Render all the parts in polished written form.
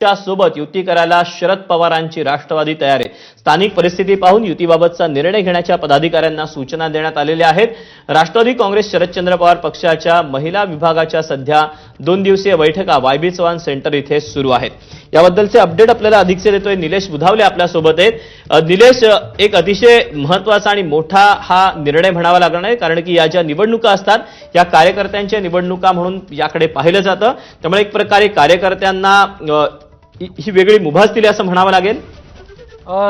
सोबत युती करायला शरद पवारांची राष्ट्रवादी तयार आहे। स्थानिक परिस्थिती पाहून युतीबाबतचा निर्णय घेण्याच्या पदाधिकाऱ्यांना सूचना देण्यात आलेल्या आहेत। राष्ट्रवादी काँग्रेस शरदचंद्र पवार पक्षाच्या महिला विभागाच्या सध्या 2 दिवसीय बैठका वायबी चव्हाण सेंटर इथे सुरू आहेत। याबद्दलचे अपडेट आपल्याला अधिकचे देतोय निलेश बुधावले आपल्या सोबत आहेत। निलेश, एक अतिशय महत्त्वाचा आणि मोठा हा निर्णय म्हणावा लागणार आहे, कारण की या ज्या निवडणुका असतात या कार्यकर्त्यांच्या निवडणुका म्हणून याकडे पाहिलं जातं। त्यामुळे एक प्रकारे कार्यकर्त्यांना ही वेगळी मुभा असतील असं म्हणावं लागेल।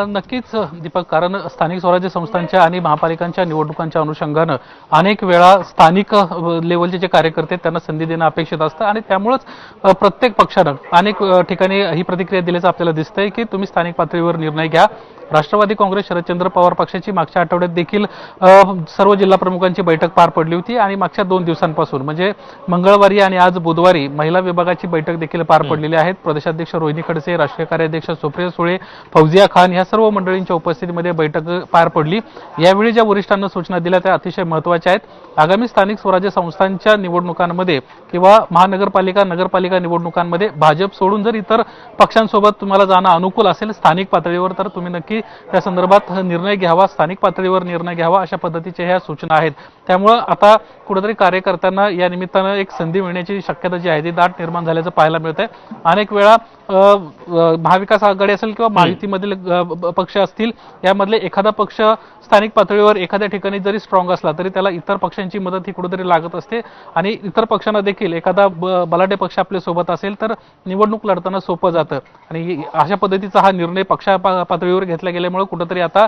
नक्कीच दीपक, कारण स्थानिक स्वराज्य संस्थांच्या आणि महापालिकांच्या निवडणुकांच्या अनुषंगानं अनेक वेळा स्थानिक लेवलचे जे कार्यकर्ते त्यांना संधी देणं अपेक्षित असतं आणि त्यामुळेच प्रत्येक पक्षानं अनेक ठिकाणी ही प्रतिक्रिया दिल्याचं आपल्याला दिसतंय की तुम्ही स्थानिक पातळीवर निर्णय घ्या। राष्ट्रवादी काँग्रेस शरदचंद्र पवार पक्षाची मागच्या आठवड्यात देखील सर्व जिल्हा प्रमुखांची बैठक पार पडली होती आणि मागच्या 2 दिवसांपासून म्हणजे मंगळवारी आणि आज बुधवारी महिला विभागाची बैठक देखील पार पडलेली आहे। प्रदेशाध्यक्ष रोहिणी खडसे, राष्ट्रीय कार्याध्यक्ष सुप्रिया सुळे, फौजिया खान या सर्व मंडळींच्या उपस्थितीमध्ये बैठक पार पडली। यावेळी ज्या वरिष्ठांना सूचना दिल्या त्या अतिशय महत्त्वाच्या आहेत। आगामी स्थानिक स्वराज्य संस्थांच्या निवडणुकांमध्ये किंवा महानगरपालिका नगरपालिका निवडणुकांमध्ये भाजप सोडून जर इतर पक्षांसोबत तुम्हाला जाणं अनुकूल असेल स्थानिक पातळीवर, तर तुम्ही नक्की त्या संदर्भात निर्णय घ्यावा, स्थानिक पातळीवर निर्णय घ्यावा, अशा पद्धतीच्या ह्या सूचना आहेत। त्यामुळे आता कुठेतरी कार्यकर्त्यांना या निमित्तानं एक संधी मिळण्याची शक्यता जी आहे ती दाट निर्माण झाल्याचं पाहायला मिळतंय। अनेक वेळा महाविकास आघाडी असेल किंवा महायुतीमधील पक्ष असतील, यामधले एखादा पक्ष स्थानिक पातळीवर एखाद्या ठिकाणी जरी स्ट्रॉंग असला तरी त्याला इतर पक्षांची मदत ही कुठेतरी लागत असते आणि इतर पक्षांना देखील एखादा बलाढ्य पक्ष आपल्या सोबत असेल तर निवडणूक लढताना सोपं जातं आणि अशा पद्धतीचा हा निर्णय पक्षा पातळीवर घेतला गेल्यामुळे कुठेतरी आता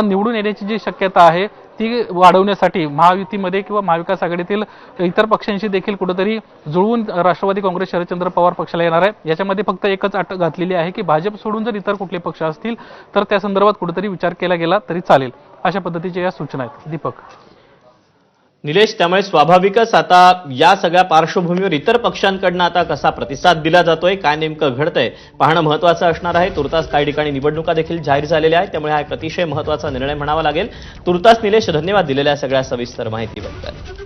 निवडून येण्याची जी शक्यता आहे ती वाढवण्यासाठी महायुतीमध्ये किंवा महाविकास आघाडीतील इतर पक्षांशी देखील कुठेतरी जुळवून राष्ट्रवादी काँग्रेस शरदचंद्र पवार पक्षाला येणार आहे। याच्यामध्ये फक्त एकच अट घातलेली आहे की भाजप सोडून जर इतर कुठले पक्ष असतील तर त्या संदर्भात कुठेतरी विचार केला गेला तरी चालेल, अशा पद्धतीच्या या सूचना आहेत। दीपक, निलेश, त्यामुळे स्वाभाविकच आता या सगळ्या पार्श्वभूमीवर इतर पक्षांकडून आता कसा प्रतिसाद दिला जातोय, काय नेमकं घडतंय पाहणं महत्त्वाचं असणार आहे। तुर्तास काही ठिकाणी निवडणुका देखील जाहीर झालेल्या आहेत, त्यामुळे हा एक अतिशय महत्त्वाचा निर्णय म्हणावा लागेल। तुर्तास निलेश, धन्यवाद दिलेल्या सगळ्या सविस्तर माहितीबद्दल।